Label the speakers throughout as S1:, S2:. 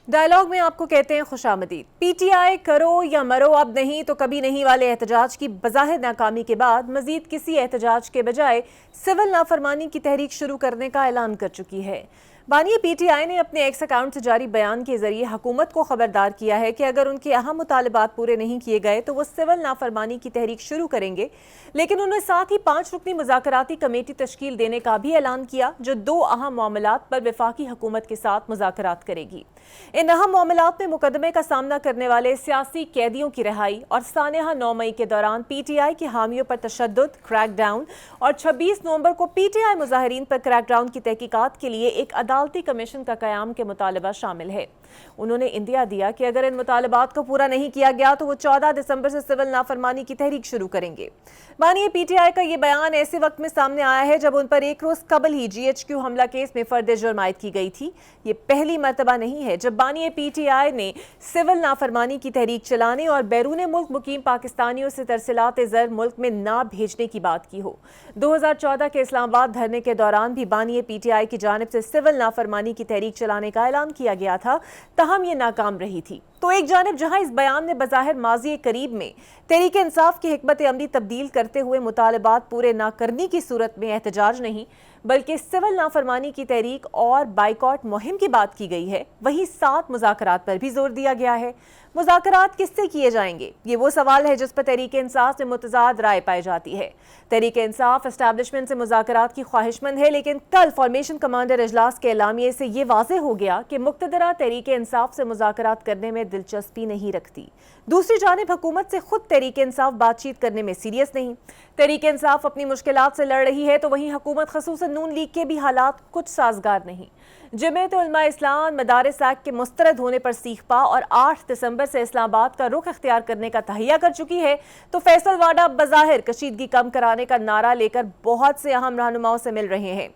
S1: Dialogue میں آپ کو کہتے ہیں خوش آمدید۔ پی ٹی آئی کرو یا مرو اب نہیں تو کبھی نہیں والے احتجاج کی بظاہر ناکامی کے بعد مزید کسی احتجاج کے بجائے سول نافرمانی کی تحریک شروع کرنے کا اعلان کر چکی ہے۔ بانی پی ٹی آئی نے اپنے ایکس اکاؤنٹ سے جاری بیان کے ذریعے حکومت کو خبردار کیا ہے کہ اگر ان کے اہم مطالبات پورے نہیں کیے گئے تو وہ سول نافرمانی کی تحریک شروع کریں گے، لیکن انہوں نے ساتھ ہی 5 رکنی مذاکراتی کمیٹی تشکیل دینے کا بھی اعلان کیا جو 2 اہم معاملات پر وفاقی حکومت کے ساتھ مذاکرات کرے گی۔ ان اہم معاملات میں مقدمے کا سامنا کرنے والے سیاسی قیدیوں کی رہائی اور سانحہ 9 مئی کے دوران پی ٹی آئی کے حامیوں پر تشدد، کریک ڈاؤن اور 26 نومبر کو پی ٹی آئی مظاہرین پر کریک ڈاؤن کی تحقیقات کے لیے ایک عدالتی کمیشن کا قیام کے مطالبہ شامل ہے۔ انہوں نے اندیا دیا کہ اگر ان مطالبات کو پورا نہیں کیا گیا تو وہ 14 دسمبر سے سول نافرمانی کی تحریک شروع کریں گے۔ بانی پی ٹی آئی کا یہ بیان ایسے وقت میں سامنے آیا ہے جب ان پر ایک روز قبل ہی جی ایچ کیو حملہ کیس میں فرد جرم عائد کی گئی تھی۔ یہ پہلی مرتبہ نہیں ہے جب بانی پی ٹی آئی نے سول نافرمانی کی تحریک چلانے اور بیرون ملک مقیم پاکستانیوں سے ترسیلات زر ملک میں نہ بھیجنے کی بات کی ہو۔ 2014 کے اسلام آباد دھرنے کے دوران بھی بانی پی ٹی آئی کی جانب سے سول نافرمانی کی تحریک چلانے کا اعلان کیا گیا تھا، تاہم یہ ناکام رہی تھی۔ تو ایک جانب جہاں اس بیان نے بظاہر ماضی قریب میں تحریک انصاف کی حکمت عملی تبدیل کرتے ہوئے مطالبات پورے نہ کرنے کی صورت میں احتجاج نہیں بلکہ سول نافرمانی کی تحریک اور بائیکاٹ مہم کی بات کی گئی ہے، وہیں 7 مذاکرات پر بھی زور دیا گیا ہے۔ مذاکرات کس سے کیے جائیں گے؟ یہ وہ سوال ہے جس پر تحریک انصاف میں متضاد رائے پائی جاتی ہے۔ تحریک انصاف اسٹیبلشمنٹ سے مذاکرات کی خواہش مند ہے، لیکن کل فارمیشن کمانڈر اجلاس کے اعلامیے سے یہ واضح ہو گیا کہ مقتدرہ تحریک انصاف سے مذاکرات کرنے میں دلچسپی نہیں رکھتی۔ دوسری جانب حکومت سے خود تحریک انصاف بات چیت کرنے میں سیریس نہیں۔ تحریک انصاف اپنی مشکلات سے لڑ رہی ہے تو وہیں حکومت خصوصاً نون لیگ کے بھی حالات کچھ سازگار نہیں۔ جمعیت علماء اسلام مدارس ایکٹ کے مسترد ہونے پر سیخ پا اور 8 دسمبر سے اسلام آباد کا رخ اختیار کرنے کا تہیہ کر چکی ہے، تو فیصل واڈا بظاہر کشیدگی کم کرانے کا نعرہ لے کر بہت سے اہم رہنماؤں سے مل رہے ہیں۔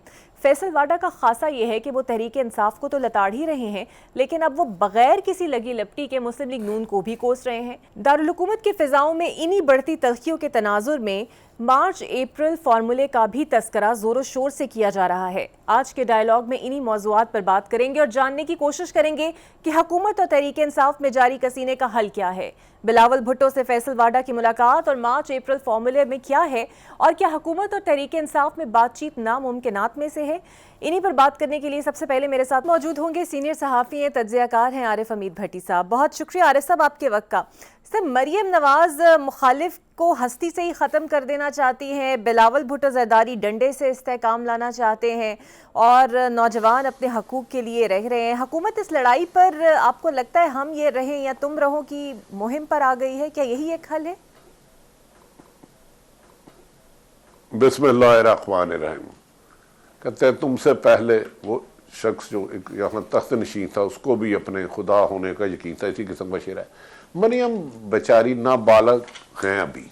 S1: فیصل واڈا کا خاصہ یہ ہے کہ وہ تحریک انصاف کو تو لتاڑ ہی رہے ہیں، لیکن اب وہ بغیر کسی لگی لپٹی کے مسلم لیگ نون کو بھی کوس رہے ہیں۔ دارالحکومت کی فضاؤں میں انہی بڑھتی تلخیوں کے تناظر میں مارچ اپریل فارمولے کا بھی تذکرہ زور و شور سے کیا جا رہا ہے۔ آج کے ڈائلاگ میں انہی موضوعات پر بات کریں گے اور جاننے کی کوشش کریں گے کہ حکومت اور تحریک انصاف میں جاری کسینے کا حل کیا ہے۔ بلاول بھٹو سے فیصل واڈا کی ملاقات اور مارچ اپریل فارمولے میں کیا ہے، اور کیا حکومت اور تحریک انصاف میں بات چیت ناممکنات میں سے ہے؟ انہی پر بات کرنے کے لیے سب سے پہلے میرے ساتھ موجود ہوں گے سینئر صحافی ہیں، تجزیہ کار ہیں عارف حمید بھٹی صاحب۔ بہت شکریہ عارف صاحب آپ کے وقت کا۔ سر، مریم نواز مخالف کو ہستی سے ہی ختم کر دینا چاہتی ہیں، بلاول بھٹو زرداری ڈنڈے سے استحکام لانا چاہتے ہیں اور نوجوان اپنے حقوق کے لیے رہ رہے ہیں۔ حکومت اس لڑائی پر آپ کو لگتا ہے ہم یہ رہیں یا تم رہو کی مہم پر آ گئی ہے؟ کیا یہی ایک حل ہے؟
S2: بسم اللہ الرحمن الرحیم۔ کہتے ہیں تم سے پہلے وہ شخص جو یہاں تخت نشین تھا اس کو بھی اپنے خدا ہونے کا یقین تھا، اسی قسم کا شعر ہے۔ مریم بیچاری نابالغ ہیں، ابھی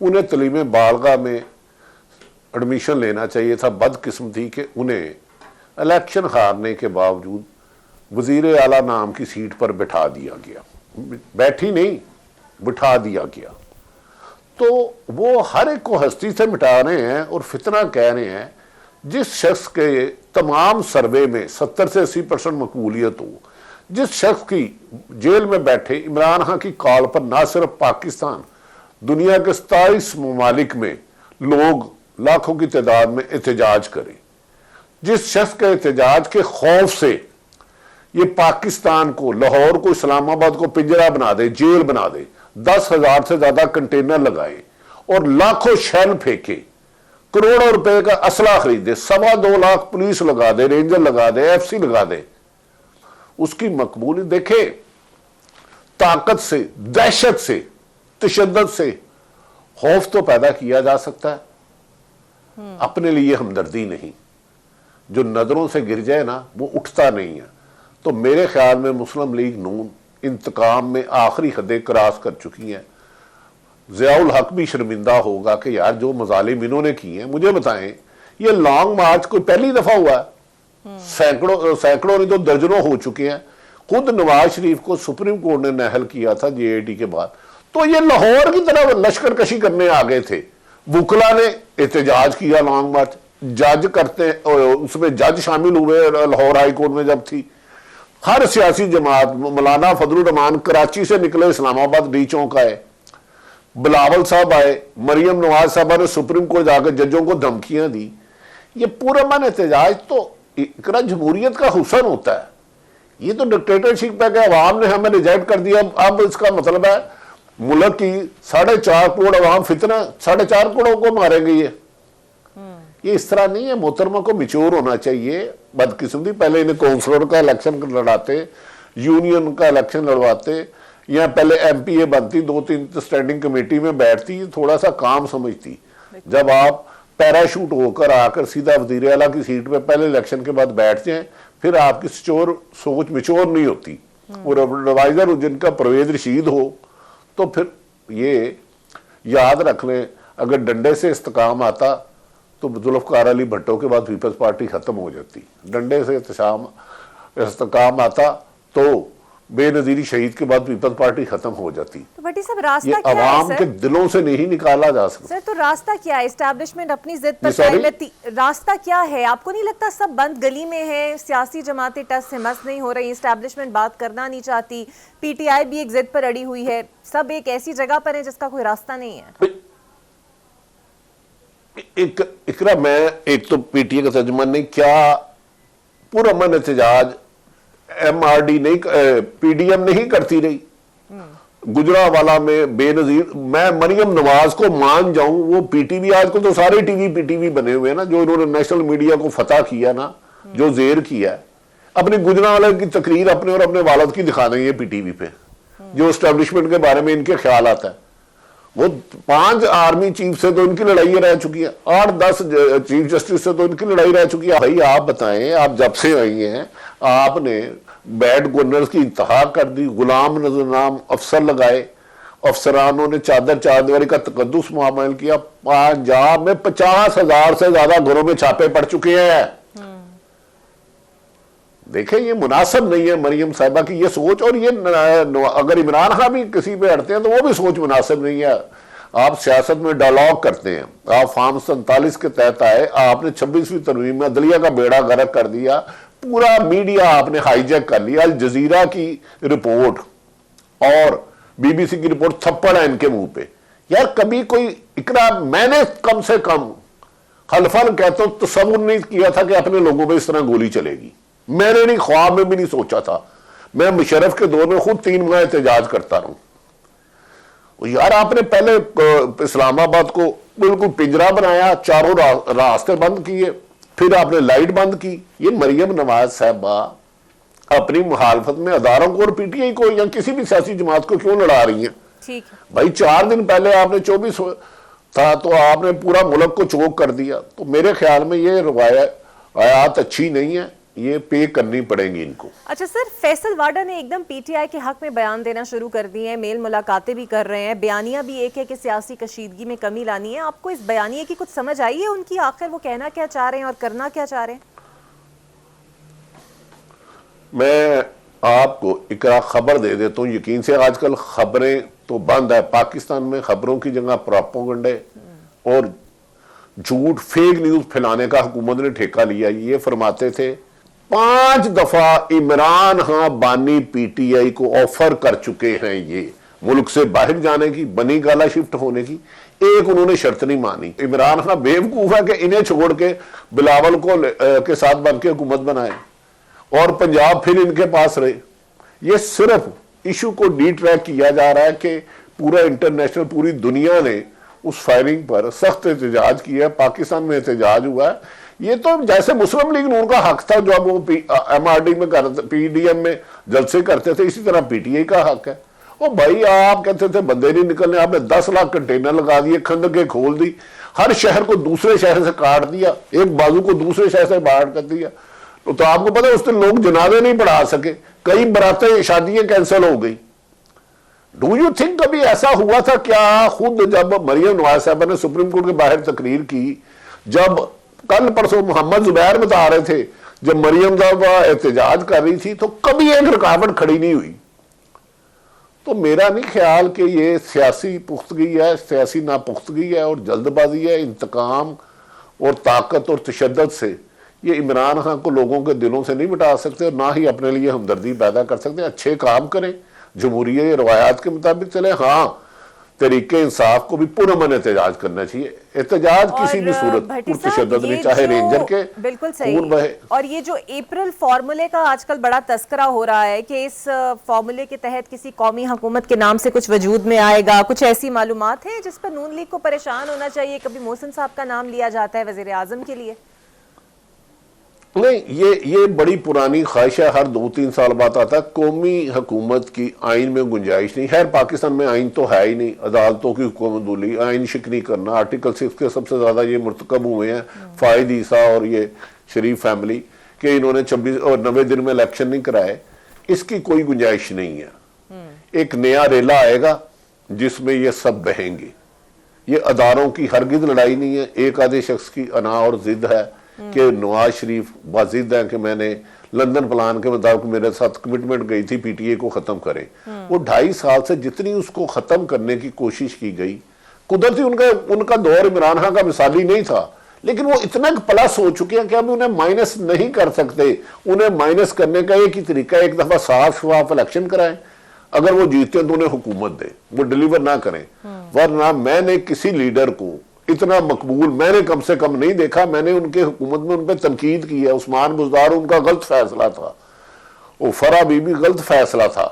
S2: انہیں تعلیم بالغہ میں ایڈمیشن لینا چاہیے تھا۔ بدقسمتی کہ انہیں الیکشن ہارنے کے باوجود وزیر اعلیٰ نام کی سیٹ پر بٹھا دیا گیا، بیٹھی نہیں بٹھا دیا گیا۔ تو وہ ہر ایک کو ہستی سے مٹا رہے ہیں اور فتنہ کہہ رہے ہیں۔ جس شخص کے تمام سروے میں 70 سے 80% مقبولیت ہو، جس شخص کی جیل میں بیٹھے عمران خان کی کال پر نہ صرف پاکستان، دنیا کے 27 ممالک میں لوگ لاکھوں کی تعداد میں احتجاج کریں، جس شخص کے احتجاج کے خوف سے یہ پاکستان کو، لاہور کو، اسلام آباد کو پنجرہ بنا دے، جیل بنا دے، 10,000 سے زیادہ کنٹینر لگائے اور لاکھوں شیل پھینکے، کروڑوں روپے کا اسلحہ خریدے، 2.25 لاکھ پولیس لگا دے، رینجر لگا دے، ایف سی لگا دے، اس کی مقبولیت دیکھے۔ طاقت سے، دہشت سے، تشدد سے خوف تو پیدا کیا جا سکتا ہے، اپنے لیے ہمدردی نہیں۔ جو نظروں سے گر جائے نا وہ اٹھتا نہیں ہے۔ تو میرے خیال میں مسلم لیگ نون انتقام میں آخری حدیں کراس کر چکی ہیں۔ ضیاء الحق بھی شرمندہ ہوگا کہ یار جو مظالم انہوں نے کی ہیں، مجھے بتائیں یہ لانگ مارچ کوئی پہلی دفعہ ہوا ہے؟ سینکڑوں نہیں تو درجنوں ہو چکے ہیں۔ خود نواز شریف کو سپریم کورٹ نے نااہل کیا تھا جے اے ٹی کے بعد، تو یہ لاہور کی طرف لشکر کشی کرنے آ گئے تھے۔ وکلا نے احتجاج کیا لانگ مارچ، جج کرتے اس میں جج شامل ہوئے لاہور ہائی کورٹ میں جب تھی، ہر سیاسی جماعت، مولانا فضل الرحمان کراچی سے نکلے اسلام آباد ڈی چونک آئے، بلاول صاحب آئے، مریم نواز صاحبہ نے سپریم کورٹ جا کے ججوں کو دھمکیاں دی. یہ پورا من احتجاج تو اقرا جمہوریت کا حسن ہوتا ہے. یہ تو ڈکٹیٹرشپ ہے کہ عوام نے ہمیں ریجیکٹ کر دیا. اب اس کا مطلب ہے ملک کی 4.5 کروڑ عوام فتنہ 4.5 کروڑوں کو ماریں گے. یہ اس طرح نہیں ہے. محترمہ کو میچور ہونا چاہیے. بدقسمتی پہلے انہیں کونسلر کا الیکشن لڑاتے، یونین کا الیکشن لڑواتے، یا پہلے ایم پی اے بنتی، 2-3 اسٹینڈنگ کمیٹی میں بیٹھتی، تھوڑا سا کام سمجھتی. جب آپ پیراشوٹ ہو کر آ کر سیدھا وزیر اعلیٰ کی سیٹ پہ پہلے الیکشن کے بعد بیٹھ جائیں، پھر آپ کی سوچ میچور نہیں ہوتی. اور ایڈوائزر جن کا پرویز رشید ہو تو پھر یہ یاد رکھ لیں، اگر ڈنڈے سے استحکام آتا تو ذوالفقار علی بھٹو کے بعد پیپلز پارٹی ختم ہو جاتی. ڈنڈے سے استحکام آتا تو بے نظیری شہید کے بعد پیپلز پارٹی ختم ہو جاتی.
S1: تو بھٹی صاحب راستہ
S2: یہ
S1: کیا ہے
S2: عوام
S1: سر؟
S2: کے دلوں سے نہیں نکالا جا سکتا.
S1: سر تو راستہ کیا ہے؟ اسٹیبلشمنٹ اپنی ضد پر قائم ہے. راستہ کیا ہے؟ آپ کو نہیں لگتا سب بند گلی میں ہے، سیاسی جماعتیں ٹس سے مس نہیں ہو رہی، اسٹیبلشمنٹ بات کرنا نہیں چاہتی، پی ٹی آئی بھی ایک ضد پر اڑی ہوئی ہے، سب ایک ایسی جگہ پر ہے جس کا کوئی راستہ نہیں ہے؟
S2: اقرا میں ایک تو پی ٹی اے کا ترجمان نہیں، کیا پرامن احتجاج ایم آر ڈی نہیں، پی ڈی ایم نہیں کرتی رہی؟ گجرانوالہ میں بے نظیر، میں مریم نواز کو مان جاؤں، وہ پی ٹی وی، آج کل تو سارے ٹی وی بنے ہوئے ہیں نا، جو انہوں نے نیشنل میڈیا کو فتح کیا نا، جو زیر کیا ہے، اپنی گجرانوالہ کی تقریر اپنے اور اپنے والد کی دکھا دیں گے پی ٹی وی پہ، جو اسٹیبلشمنٹ کے بارے میں ان کے خیالات ہیں. وہ 5 آرمی چیف سے تو ان کی لڑائی رہ چکی ہے، 8-10 چیف جسٹس سے تو ان کی لڑائی رہ چکی ہے. بھائی آپ بتائیں، آپ جب سے آئی ہیں آپ نے بیڈ گورنرز کی انتہا کر دی، غلام نام افسر لگائے، افسرانوں نے چادر چادری کا تقدس معامل کیا. پنجاب میں 50,000 سے زیادہ گھروں میں چھاپے پڑ چکے ہیں. دیکھیں یہ مناسب نہیں ہے مریم صاحبہ کی یہ سوچ، اور یہ اگر عمران خان بھی کسی پہ ہٹتے ہیں تو وہ بھی سوچ مناسب نہیں ہے. آپ سیاست میں ڈائلاگ کرتے ہیں، آپ فارم 47 کے تحت آئے، آپ نے 26ویں ترمیم میں عدلیہ کا بیڑا غرق کر دیا، پورا میڈیا آپ نے ہائی جیک کر لیا. الجزیرہ کی رپورٹ اور بی بی سی کی رپورٹ تھپڑ ہے ان کے منہ پہ. یار کبھی کوئی اقرا، میں نے کم سے کم خلفاً کہتا ہوں تصور نہیں کیا تھا کہ اپنے لوگوں پہ اس طرح گولی چلے گی. میں نے نہیں، خواب میں بھی نہیں سوچا تھا. میں مشرف کے دور میں خود 3 ماہ احتجاج کرتا رہوں. یار آپ نے پہلے اسلام آباد کو بالکل پنجرا بنایا، چاروں راستے بند کیے، پھر آپ نے لائٹ بند کی. یہ مریم نواز صاحبہ اپنی مخالفت میں اداروں کو اور پی ٹی آئی کو یا کسی بھی سیاسی جماعت کو کیوں لڑا رہی ہیں؟
S1: ٹھیک ہے
S2: بھائی 4 دن پہلے آپ نے 24 تھا تو آپ نے پورا ملک کو چوک کر دیا. تو میرے خیال میں یہ روایات اچھی نہیں ہیں، یہ پے کرنی پڑیں گی ان کو.
S1: اچھا سر، فیصل واڈا نے ایک دم پی ٹی آئی کے حق میں بیان دینا شروع کر دی ہیں، میل ملاقاتیں بھی کر رہے ہیں، بیانیہ بھی ایک ہے کہ سیاسی کشیدگی میں کمی لانی ہے. آپ کو اس بیانیے کی کچھ سمجھ آئی ہے ان کی؟ آخر وہ کہنا کیا چاہ رہے ہیں اور کرنا کیا چاہ رہے ہیں؟
S2: میں آپ کو ایک خبر دے دیتا ہوں. یقین سے آج کل خبریں تو بند ہے پاکستان میں، خبروں کی جگہ پروپیگنڈے اور جھوٹ فیک نیوز پھیلانے کا حکومت نے ٹھیکہ لیا. یہ فرماتے تھے 5 دفعہ عمران خان بانی پی ٹی آئی کو آفر کر چکے ہیں یہ ملک سے باہر جانے کی، بنی گالا شفٹ ہونے کی، ایک انہوں نے شرط نہیں مانی. عمران خان بیوقوف ہے کہ انہیں چھوڑ کے بلاول کو کے ساتھ بن کے حکومت بنائے اور پنجاب پھر ان کے پاس رہے. یہ صرف ایشو کو ڈی ٹریک کیا جا رہا ہے کہ پورا انٹرنیشنل، پوری دنیا نے اس فائرنگ پر سخت احتجاج کیا ہے. پاکستان میں احتجاج ہوا ہے. یہ تو جیسے مسلم لیگ نون کا حق تھا جو اب وہ ایم آر ڈی میں پی ڈی ایم میں جلسے کرتے تھے، اسی طرح پی ٹی آئی کا حق ہے. وہ بھائی آپ کہتے تھے بندے نہیں نکلنے، آپ نے 10 لاکھ کنٹینر لگا دیے، کھندقیں کھول دی، ہر شہر کو دوسرے شہر سے کاٹ دیا، ایک بازو کو دوسرے شہر سے باہر کر دیا. تو آپ کو پتا اس دن لوگ جنازے نہیں پڑھا سکے، کئی براتیں شادیاں کینسل ہو گئی. ڈو یو تھنک کبھی ایسا ہوا تھا؟ کیا خود جب مریم نواز صاحبہ نے سپریم کورٹ کے باہر تقریر کی، جب کل پرسوں محمد زبیر بتا رہے تھے جب مریم صاحبہ احتجاج کر رہی تھی تو کبھی ایک رکاوٹ کھڑی نہیں ہوئی. تو میرا نہیں خیال کہ یہ سیاسی پختگی ہے، سیاسی ناپختگی ہے اور جلد بازی ہے. انتقام اور طاقت اور تشدد سے یہ عمران خان کو لوگوں کے دلوں سے نہیں مٹا سکتے اور نہ ہی اپنے لیے ہمدردی پیدا کر سکتے. اچھے کام کریں, جمہوریہ روایات کے مطابق چلیں. ہاں, طریقے انصاف کو بھی پرامن احتجاج کرنا چاہیے. احتجاج کسی بھی صورت پرتشدد نہیں, چاہے رینجر کے
S1: بالکل
S2: خون بہے.
S1: اور یہ جو اپریل فارمولے کا آج کل بڑا تذکرہ ہو رہا ہے کہ اس فارمولے کے تحت کسی قومی حکومت کے نام سے کچھ وجود میں آئے گا, کچھ ایسی معلومات ہیں جس پر نون لیگ کو پریشان ہونا چاہیے؟ کبھی محسن صاحب کا نام لیا جاتا ہے وزیر اعظم کے لیے.
S2: نہیں, یہ بڑی پرانی خواہش ہے, ہر 2-3 سال بعد آتا ہے. قومی حکومت کی آئین میں گنجائش نہیں. خیر پاکستان میں آئین تو ہے ہی نہیں, عدالتوں کی حکومت دولی, آئین شکنی کرنا. آرٹیکل 6 کے سب سے زیادہ یہ مرتکب ہوئے ہیں فائد عیسیٰ اور یہ شریف فیملی, کہ انہوں نے 26 اور 90 دن میں الیکشن نہیں کرائے. اس کی کوئی گنجائش نہیں ہے. ایک نیا ریلا آئے گا جس میں یہ سب بہیں گے. یہ اداروں کی ہرگز لڑائی نہیں ہے. ایک آدھے شخص کی انا اور ضد ہے کہ نواز شریف واضح ہے کہ میں نے لندن پلان کے مطابق میرے ساتھ کمٹمنٹ گئی تھی پی ٹی اے کو ختم کریں. وہ 2.5 سال سے جتنی اس کو ختم کرنے کی کوشش کی گئی, قدرتی ان کا دور عمران خان کا مثالی نہیں تھا, لیکن وہ اتنا پلس ہو چکے ہیں کہ اب انہیں مائنس نہیں کر سکتے. انہیں مائنس کرنے کا ایک ہی طریقہ ہے, ایک دفعہ صاف شفاف الیکشن کرائیں. اگر وہ جیتے ہیں تو انہیں حکومت دیں, وہ ڈیلیور نہ کریں. ورنہ میں نے کسی لیڈر کو اتنا مقبول میں نے کم سے کم نہیں دیکھا. میں نے ان کے حکومت میں ان پہ تنقید کی ہے. عثمان بزدار ان کا غلط فیصلہ تھا, وہ فرا بی بھی غلط فیصلہ تھا,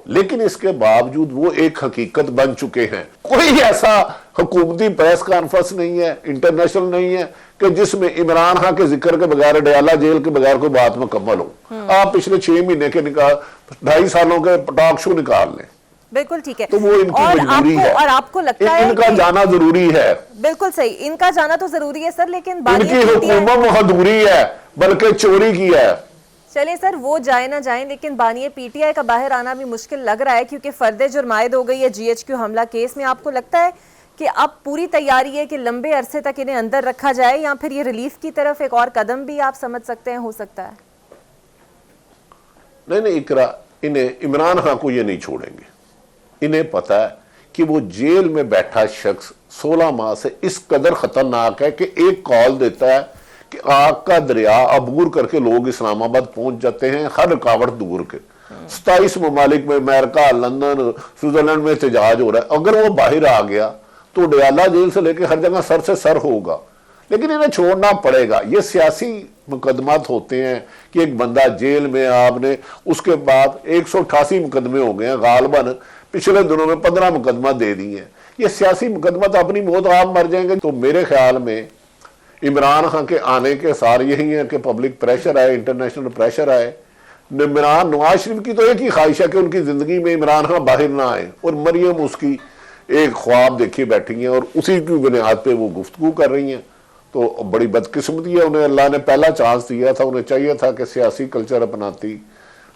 S2: لیکن اس کے باوجود وہ ایک حقیقت بن چکے ہیں. کوئی ایسا حکومتی پریس کانفرنس نہیں ہے, انٹرنیشنل نہیں ہے, کہ جس میں عمران خان کے ذکر کے بغیر, ڈیالہ جیل کے بغیر کوئی بات مکمل ہو. آپ پچھلے 6 مہینے کے 2.5 سالوں کے ٹاک شو نکال لیں.
S1: بالکل ٹھیک ہے.
S2: تو وہ ان کی مجبوری ہے,
S1: اور آپ کو لگتا ہے
S2: ان کا جانا ضروری ہے.
S1: بالکل صحیح, ان کا جانا تو ضروری ہے سر, لیکن
S2: ان کی حکومت محدوری ہے بلکہ چوری کی ہے.
S1: چلیں سر, وہ جائیں نہ جائیں, لیکن بانیے پی ٹی آئی کا باہر آنا بھی مشکل لگ رہا ہے کیونکہ فرد جرم عائد ہو گئی ہے جی ایچ کیو حملہ کیس میں. آپ کو لگتا ہے کہ اب پوری تیاری ہے کہ لمبے عرصے تک انہیں اندر رکھا جائے, یا پھر یہ ریلیف کی طرف ایک اور قدم بھی آپ سمجھ سکتے ہیں ہو سکتا ہے؟
S2: نہیں, اقرا, انہیں عمران خان کو یہ نہیں چھوڑیں گے. انہیں پتا ہے کہ وہ جیل میں بیٹھا شخص 16 ماہ سے اس قدر خطرناک ہے کہ ایک کال دیتا ہے کہ آگ کا دریا عبور کر کے لوگ اسلام آباد پہنچ جاتے ہیں, ہر رکاوٹ دور کے. 27 ممالک میں, امریکہ, لندن, سوئٹزرلینڈ میں احتجاج ہو رہا ہے. اگر وہ باہر آ گیا تو ڈیالہ جیل سے لے کے ہر جگہ سر سے سر ہوگا, لیکن انہیں چھوڑنا پڑے گا. یہ سیاسی مقدمات ہوتے ہیں کہ ایک بندہ جیل میں, آپ نے اس کے بعد 188 مقدمے ہو گئے ہیں, غالباً پچھلے دنوں میں 15 مقدمہ دے دی ہیں. یہ سیاسی مقدمات اپنی موت آپ مر جائیں گے. تو میرے خیال میں عمران خان کے آنے کے سار یہی ہیں کہ پبلک پریشر آئے, انٹرنیشنل پریشر آئے. نواز شریف کی تو ایک ہی خواہش ہے کہ ان کی زندگی میں عمران خان باہر نہ آئے, اور مریم اس کی ایک خواب دیکھی بیٹھی ہیں اور اسی کی بنیاد پہ وہ گفتگو کر رہی ہیں. تو بڑی بدقسمتی ہے, انہیں اللہ نے پہلا چانس دیا تھا. انہیں چاہیے تھا کہ سیاسی کلچر اپناتی,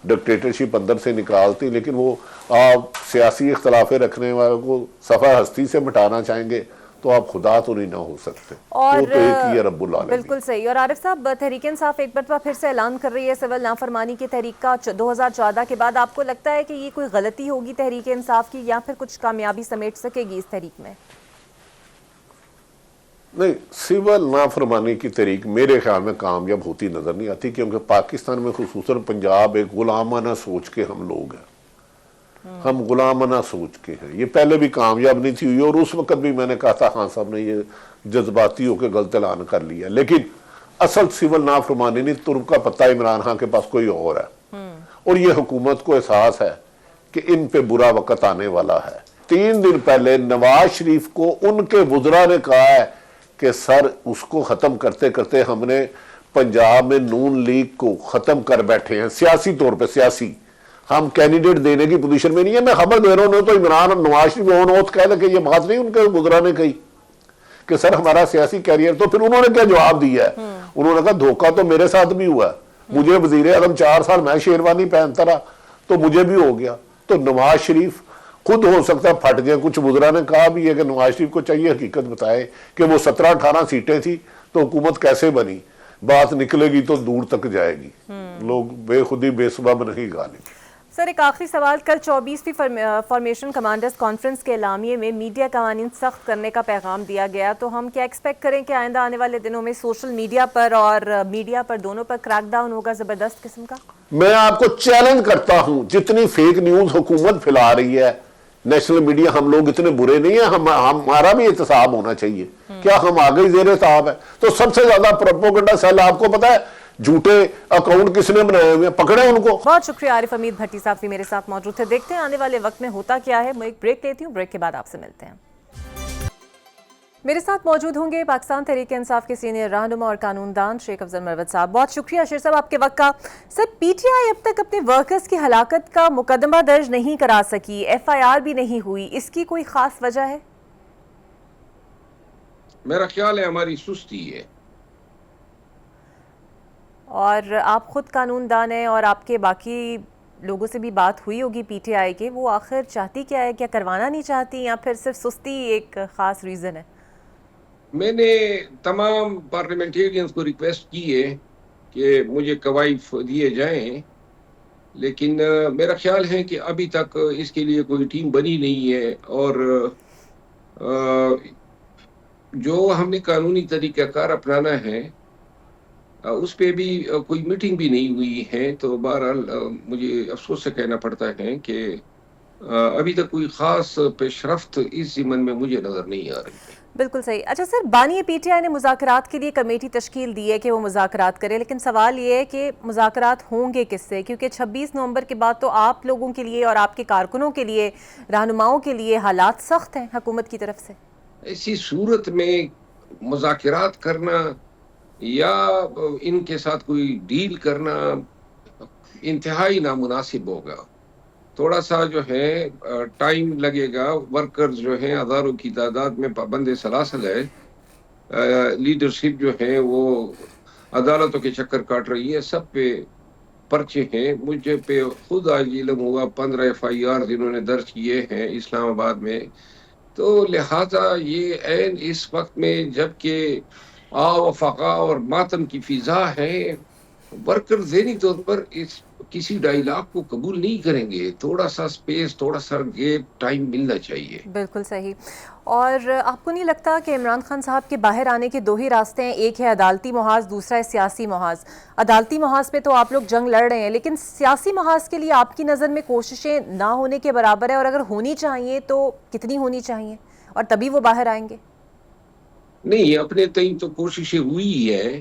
S2: ڈکٹیٹرشپ اندر سے نکالتی, لیکن وہ آپ سیاسی اختلافیں رکھنے والوں کو صفحہ ہستی سے مٹانا چاہیں گے تو آپ خدا تو نہیں نہ ہو سکتے.
S1: اور
S2: تو ایک ہی ہے رب العالمین.
S1: بالکل صحیح. اور عارف صاحب, تحریک انصاف ایک مرتبہ پھر سے اعلان کر رہی ہے سول نافرمانی کی تحریک کا 2014 کے بعد. آپ کو لگتا ہے کہ یہ کوئی غلطی ہوگی تحریک انصاف کی, یا پھر کچھ کامیابی سمیٹ سکے گی اس تحریک میں؟
S2: نہیں, سول نافرمانی کی تحریک میرے خیال میں کامیاب ہوتی نظر نہیں آتی, کیونکہ پاکستان میں خصوصاً پنجاب ایک غلامانہ سوچ کے ہم لوگ ہیں. ہم غلامانہ سوچ کے ہیں. یہ پہلے بھی کامیاب نہیں تھی ہوئی, اور اس وقت بھی میں نے کہا تھا خان صاحب نے یہ جذباتی ہو کے غلط اعلان کر لیا. لیکن اصل سول نافرمانی نہیں, ترک کا پتہ عمران خان کے پاس کوئی اور ہے, اور یہ حکومت کو احساس ہے کہ ان پہ برا وقت آنے والا ہے. 3 دن پہلے نواز شریف کو ان کے وزراء نے کہا ہے کہ سر اس کو ختم کرتے کرتے ہم نے پنجاب میں نون لیگ کو ختم کر بیٹھے ہیں سیاسی طور پہ. سیاسی ہم کینڈیڈیٹ دینے کی پوزیشن میں نہیں ہے. میں خبر دے رہا ہوں, تو عمران اور نواز شریف اون اوتھ کہہ لے کہ یہ بات نہیں ان کے وزراء نے کہی کہ سر ہمارا سیاسی کیریئر. تو پھر انہوں نے کیا جواب دیا ہے؟ انہوں نے کہا دھوکہ تو میرے ساتھ بھی ہوا ہے, مجھے وزیر اعظم 4 سال میں شیروانی پہنتا رہا تو مجھے بھی ہو گیا. تو نواز شریف خود ہو سکتا ہے پھٹ جائے. کچھ وزراء نے کہا بھی ہے کہ نواز شریف کو چاہیے حقیقت بتائے کہ وہ 17-18 سیٹیں تھی تو حکومت کیسے بنی. بات نکلے گی تو دور تک جائے گی, لوگ بے خودی بے سبب نہیں گالیں.
S1: سر ایک آخری سوال، کل 24ویں فارمیشن کمانڈرز کانفرنس کے اعلامیے میں میڈیا قوانین سخت کرنے کا پیغام دیا گیا، تو ہم کیا ایکسپیکٹ کریں کہ آئندہ آنے والے دنوں میں سوشل میڈیا پر اور میڈیا پر دونوں پر کریک ڈاؤن ہوگا زبردست قسم کا؟
S2: میں آپ کو چیلنج کرتا ہوں، جتنی فیک نیوز حکومت پھیلا رہی ہے نیشنل میڈیا، ہم لوگ اتنے برے نہیں ہیں، ہمارا بھی احتساب ہونا چاہیے. کیا ہم آگے زیر احتساب ہے؟ تو سب سے زیادہ پروپیگنڈا سیل آپ کو پتا ہے جھوٹے اکاؤنٹ کس نے بنائے ہوئے ہیں، پکڑے ان کو.
S1: بہت شکریہ عارف حمید بھٹی صاحب بھی میرے ساتھ موجود تھے. دیکھتے ہیں آنے والے وقت میں ہوتا کیا ہے. میں ایک بریک لیتی ہوں، بریک کے بعد آپ سے ملتے ہیں. میرے ساتھ موجود ہوں گے پاکستان تحریک انصاف کے سینئر رہنما اور قانون دان شیخ افضل مروت صاحب. بہت شکریہ شیر صاحب آپ کے وقت کا. سر پی ٹی آئی اب تک اپنے ورکرز کی ہلاکت کا مقدمہ درج نہیں کرا سکی، ایف آئی آر بھی نہیں ہوئی، اس کی کوئی خاص وجہ ہے؟
S3: میرا خیال ہے ہماری سستی ہے.
S1: اور آپ خود قانون دان ہیں اور آپ کے باقی لوگوں سے بھی بات ہوئی ہوگی پی ٹی آئی کے، وہ آخر چاہتی کیا ہے؟ کیا کروانا نہیں چاہتی یا پھر صرف سستی ایک خاص ریزن ہے؟
S3: میں نے تمام پارلیمنٹیرینز کو ریکویسٹ کی ہے کہ مجھے قوائف دیے جائیں، لیکن میرا خیال ہے کہ ابھی تک اس کے لیے کوئی ٹیم بنی نہیں ہے، اور جو ہم نے قانونی طریقہ کار اپنانا ہے اس پہ بھی کوئی میٹنگ بھی نہیں ہوئی ہے. تو بہرحال مجھے افسوس سے کہنا پڑتا ہے کہ ابھی تک کوئی خاص پیش رفت اس ضمن میں مجھے نظر نہیں آ رہی ہے.
S1: بالکل صحیح. اچھا سر، بانی پی ٹی آئی نے مذاکرات کے لیے کمیٹی تشکیل دی ہے کہ وہ مذاکرات کرے، لیکن سوال یہ ہے کہ مذاکرات ہوں گے کس سے؟ کیونکہ 26 نومبر کے بعد تو آپ لوگوں کے لیے اور آپ کے کارکنوں کے لیے، رہنماؤں کے لیے حالات سخت ہیں حکومت کی طرف سے.
S3: ایسی صورت میں مذاکرات کرنا یا ان کے ساتھ کوئی ڈیل کرنا انتہائی نامناسب ہوگا. تھوڑا سا جو ہے ٹائم لگے گا. ورکرز جو ہیں ہزاروں کی تعداد میں پابند سلاسل ہے. لیڈرشپ جو ہے وہ عدالتوں کے چکر کاٹ رہی ہے، سب پہ پرچے ہیں. مجھے پہ خود آج علم ہوا 15 ایف آئی آر جنہوں نے درج کیے ہیں اسلام آباد میں. تو لہٰذا یہ عین اس وقت میں جب کہ آو فقا اور ماتم کی فضا ہے، ورکر ذہنی طور پر اس کسی ڈائیلاگ کو قبول نہیں کریں گے. تھوڑا سا سپیس، تھوڑا سا گیپ، ٹائم ملنا چاہیے.
S1: بالکل صحیح. اور آپ کو نہیں لگتا کہ عمران خان صاحب کے باہر آنے کے دو ہی راستے ہیں، ایک ہے عدالتی محاذ، دوسرا ہے سیاسی محاذ؟ عدالتی محاذ پہ تو آپ لوگ جنگ لڑ رہے ہیں، لیکن سیاسی محاذ کے لیے آپ کی نظر میں کوششیں نہ ہونے کے برابر ہے، اور اگر ہونی چاہیے تو کتنی ہونی چاہیے اور تبھی وہ باہر آئیں گے؟
S3: نہیں، اپنے تئیں تو کوششیں ہوئی ہے،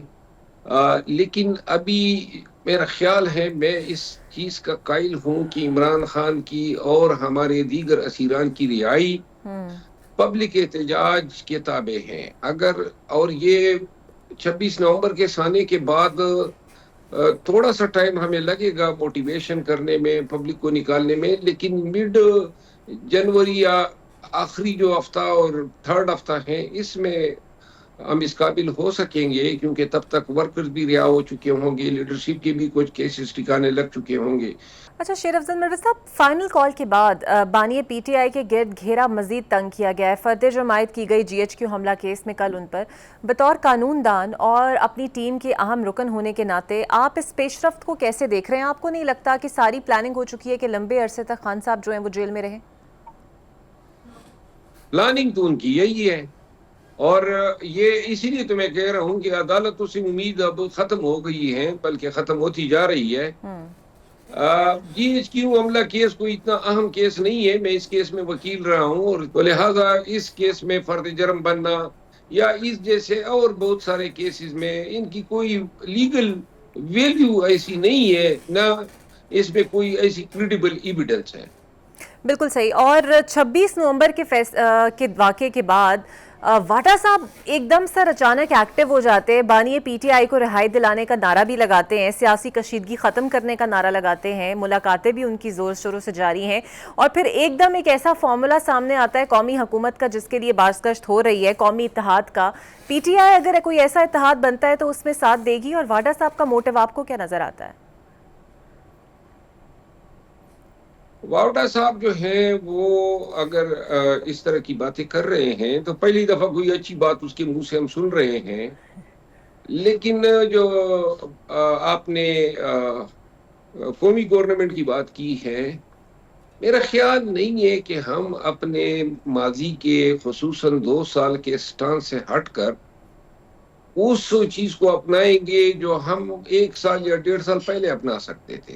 S3: لیکن ابھی میرا خیال ہے میں اس چیز کا قائل ہوں کہ عمران خان کی اور ہمارے دیگر اسیران کی رہائی پبلک احتجاج کے تابع ہیں. اگر اور یہ 26 نومبر کے سانے کے بعد تھوڑا سا ٹائم ہمیں لگے گا موٹیویشن کرنے میں، پبلک کو نکالنے میں، لیکن مڈ جنوری یا آخری جو ہفتہ اور تھرڈ ہفتہ ہے اس میں ہم اس قابل ہو سکیں گے، کیونکہ تب تک ورکرز بھی رہا ہو چکے ہوں گے، لیڈرشپ کے بھی کچھ کیسز ٹھکانے لگ چکے ہوں گے.
S1: اچھا شیر افضل مروت صاحب، فائنل کال کے بعد بانی پی ٹی آئی کے گرد گھیرا مزید تنگ کیا گیا ہے. فرد جرم عائد کی گئی جی ایچ کیو حملہ کیس میں کل ان پر بطور قانون دان اور اپنی ٹیم کے اہم رکن ہونے کے ناطے آپ اس پیش رفت کو کیسے دیکھ رہے ہیں؟ آپ کو نہیں لگتا کہ ساری پلاننگ ہو چکی ہے کہ لمبے عرصے تک خان صاحب جو ہیں وہ جیل میں رہیں؟
S3: پلاننگ تو ان کی یہی ہے، اور یہ اسی لیے تو میں کہہ رہا ہوں کہ عدالتوں سے امید اب ختم ہو گئی ہے، بلکہ ختم ہوتی جا رہی ہے. جی ایچ کیو حملہ کیس کوئی اتنا اہم کیس نہیں ہے. میں اس کیس میں وکیل رہا ہوں، اور لہٰذا اس کیس میں فرد جرم بننا یا اس جیسے اور بہت سارے کیسز میں ان کی کوئی لیگل ویلیو ایسی نہیں ہے، نہ اس میں کوئی ایسی کریڈیبل ایویڈنس ہے.
S1: بالکل صحیح. اور 26 نومبر کے واقعے کے بعد واٹا صاحب ایک دم سر اچانک ایکٹیو ہو جاتے ہیں، بانی پی ٹی آئی کو رہائی دلانے کا نعرہ بھی لگاتے ہیں، سیاسی کشیدگی ختم کرنے کا نعرہ لگاتے ہیں، ملاقاتیں بھی ان کی زور شروع سے جاری ہیں، اور پھر ایک دم ایک ایسا فارمولا سامنے آتا ہے قومی حکومت کا جس کے لیے بازگشت ہو رہی ہے، قومی اتحاد کا. پی ٹی آئی اگر کوئی ایسا اتحاد بنتا ہے تو اس میں ساتھ دے گی، اور واٹا صاحب کا موٹو آپ کو کیا نظر آتا ہے؟
S3: واوڈا صاحب جو ہیں وہ اگر اس طرح کی باتیں کر رہے ہیں تو پہلی دفعہ کوئی اچھی بات اس کے منہ سے ہم سن رہے ہیں. لیکن جو آپ نے قومی گورنمنٹ کی بات کی ہے، میرا خیال نہیں ہے کہ ہم اپنے ماضی کے خصوصاً 2 سال کے سٹان سے ہٹ کر اس چیز کو اپنائیں گے جو ہم 1 سال یا 1.5 سال پہلے اپنا سکتے تھے.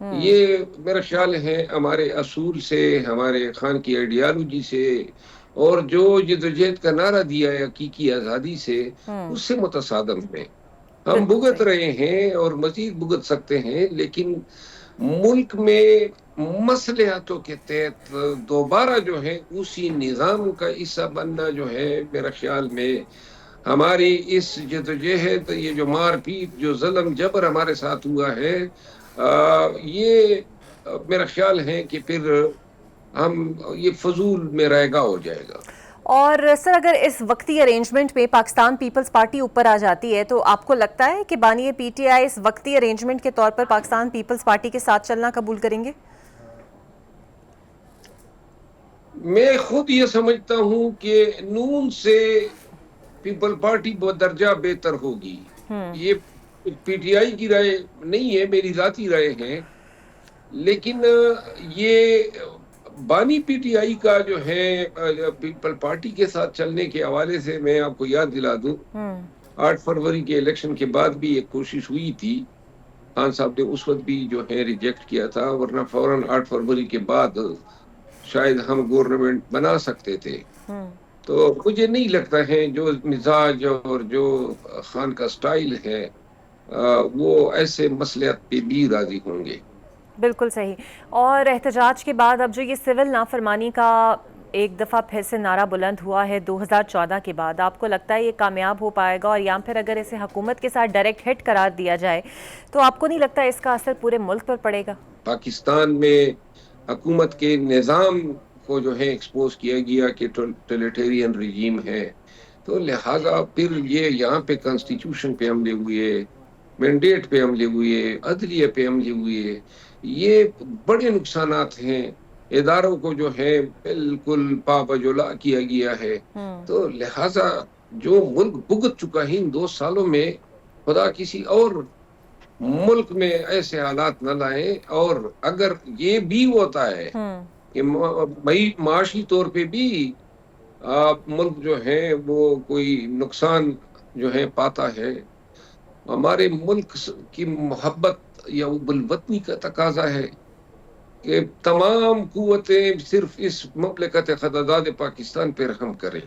S3: یہ میرا خیال ہے ہمارے اصول سے، ہمارے خان کی آئیڈیالوجی سے، اور جو جدوجہد کا نعرہ دیا ہے حقیقی آزادی سے، اس سے متصادم ہے. ہم بھگت رہے ہیں اور مزید بھگت سکتے ہیں، لیکن ملک میں مصلحتوں کے تحت دوبارہ جو ہے اسی نظام کا حصہ بننا جو ہے، میرا خیال میں ہماری اس جدوجہد، یہ جو مار پیٹ، جو ظلم جبر ہمارے ساتھ ہوا ہے، یہ میرا خیال ہے کہ پھر ہم یہ فضول میں رائگاں ہو جائے گا.
S1: اور سر اگر اس وقتی ارینجمنٹ میں پاکستان پیپلز پارٹی اوپر آ جاتی ہے تو آپ کو لگتا ہے کہ بانی پی ٹی آئی اس وقتی ارینجمنٹ کے طور پر پاکستان پیپلز پارٹی کے ساتھ چلنا قبول کریں گے؟
S3: میں خود یہ سمجھتا ہوں کہ نون سے پیپل پارٹی بدرجہ بہتر ہوگی. یہ پی ٹی آئی کی رائے نہیں ہے، میری ذاتی رائے ہے، لیکن یہ بانی پی ٹی آئی کا جو ہے پیپل پارٹی کے ساتھ چلنے کے حوالے سے میں آپ کو یاد دلا دوں، 8 فروری کے الیکشن کے بعد بھی ایک کوشش ہوئی تھی. خان صاحب نے اس وقت بھی جو ہے ریجیکٹ کیا تھا، ورنہ فوراً 8 فروری کے بعد شاید ہم گورنمنٹ بنا سکتے تھے. تو مجھے نہیں لگتا ہے جو مزاج اور جو خان کا سٹائل ہے وہ ایسے مصلحت پہ بھی راضی ہوں گے.
S1: بالکل صحیح. اور احتجاج کے بعد اب جو یہ سول نافرمانی کا ایک دفعہ پھر سے نعرہ بلند ہوا ہے 2014 کے بعد، آپ کو لگتا ہے یہ کامیاب ہو پائے گا؟ اور یا پھر اگر اسے حکومت کے ساتھ ڈائریکٹ ہٹ قرار دیا جائے تو آپ کو نہیں لگتا اس کا اثر پورے ملک پر پڑے گا؟
S3: پاکستان میں حکومت کے نظام کو جو ہے ایکسپوز کیا گیا کہ ٹوٹلیٹیرین رجیم ہے، تو لہٰذا پھر یہ یہاں پہ کانسٹیٹیوشن پہ حملے ہوئے، مینڈیٹ پہ حملے ہوئے، عدلیہ پہ حملے ہوئے، یہ بڑے نقصانات ہیں. اداروں کو جو ہے بالکل پابجولا کیا گیا ہے. تو لہٰذا جو ملک بھگت چکا ہے ان 2 سالوں میں، خدا کسی اور ملک میں ایسے حالات نہ لائیں. اور اگر یہ بھی ہوتا ہے کہ معاشی طور پہ بھی ملک جو ہے وہ کوئی نقصان جو ہے پاتا ہے، ہمارے ملک کی محبت یا بالوطنی کا تقاضا ہے کہ تمام قوتیں صرف اس مملکت خداداد پاکستان پہ رحم کریں،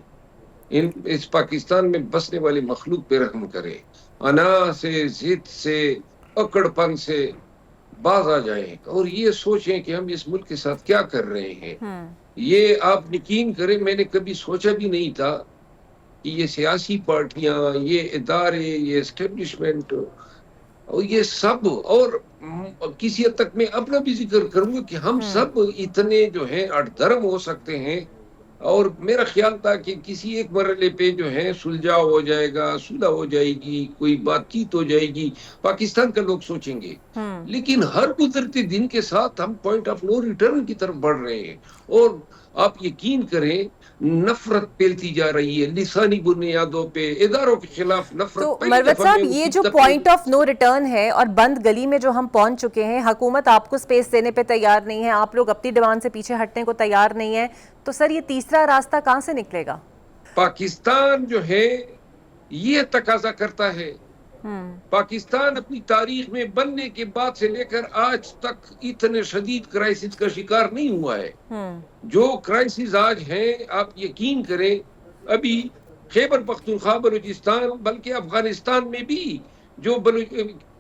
S3: اس پاکستان میں بسنے والی مخلوق پہ رحم کریں، انا سے، ضد سے، اکڑ پن سے باز آ جائیں اور یہ سوچیں کہ ہم اس ملک کے ساتھ کیا کر رہے ہیں. یہ آپ یقین کریں، میں نے کبھی سوچا بھی نہیں تھا کہ یہ سیاسی پارٹیاں، یہ ادارے، یہ اسٹیبلشمنٹ اور یہ سب، اور کسی حد تک میں اپنا بھی ذکر کروں گا کہ ہم سب اتنے جو ہیں اڑدھرم ہو سکتے ہیں. اور میرا خیال تھا کہ کسی ایک مرحلے پہ جو ہے سلجھاؤ ہو جائے گا، صلح ہو جائے گی، کوئی بات چیت ہو جائے گی، پاکستان کا لوگ سوچیں گے. لیکن ہر گزرتے دن کے ساتھ ہم پوائنٹ آف نو ریٹرن کی طرف بڑھ رہے ہیں. اور آپ یقین کریں نفرت پھیلتی جا رہی ہے لسانی بنیادوں پہ، اداروں کے خلاف نفرت.
S1: تو مروت صاحب یہ جو پوائنٹ آف نو ریٹرن ہے اور بند گلی میں جو ہم پہنچ چکے ہیں، حکومت آپ کو سپیس دینے پہ تیار نہیں ہے، آپ لوگ اپنی ڈیمانڈ سے پیچھے ہٹنے کو تیار نہیں ہے، تو سر یہ تیسرا راستہ کہاں سے نکلے گا؟
S3: پاکستان جو ہے یہ تقاضا کرتا ہے. پاکستان اپنی تاریخ میں بننے کے بعد سے لے کر آج تک اتنے شدید کرائسس کا شکار نہیں ہوا ہے. جو کرائسس آج ہیں، آپ یقین کریں، ابھی خیبر پختونخوا، بلوچستان، بلکہ افغانستان میں بھی جو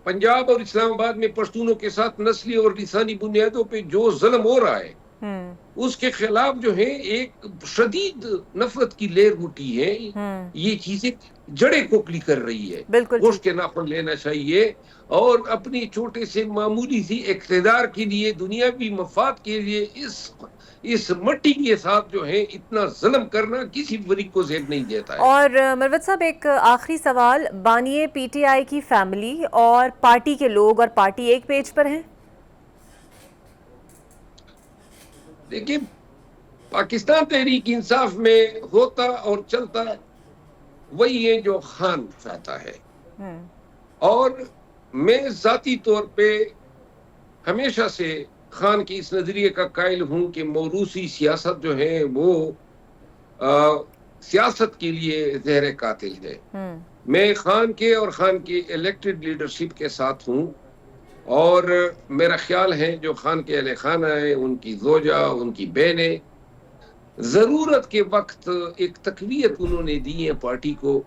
S3: پنجاب اور اسلام آباد میں پشتونوں کے ساتھ نسلی اور لسانی بنیادوں پہ جو ظلم ہو رہا ہے، اس کے خلاف جو ہے ایک شدید نفرت کی لہر اٹھی ہے. یہ چیزیں جڑیں کھوکھلی کر رہی ہے. گوشت کے ناخن لینا چاہیے اور اپنی چھوٹے سے معمولی سی اقتدار کے لیے، دنیاوی مفاد کے لیے اس مٹی کے ساتھ جو ہے اتنا ظلم کرنا کسی فریق کو زیب نہیں دیتا ہے.
S1: اور مروت صاحب ایک آخری سوال، بانی پی ٹی آئی کی فیملی اور پارٹی کے لوگ اور پارٹی ایک پیج پر ہیں؟
S3: دیکھیں، پاکستان تحریک انصاف میں ہوتا اور چلتا وہی ہے جو خان چاہتا ہے. اور میں ذاتی طور پہ ہمیشہ سے خان کی اس نظریے کا قائل ہوں کہ موروثی سیاست جو ہے وہ سیاست کے لیے زہر قاتل ہے. میں خان کے اور خان کی الیکٹڈ لیڈرشپ کے ساتھ ہوں، اور میرا خیال ہے جو خان کے اہل خانہ ہیں، ان کی زوجہ، ان کی بہنیں، ضرورت کے وقت ایک تقویت انہوں نے دی ہے پارٹی کو.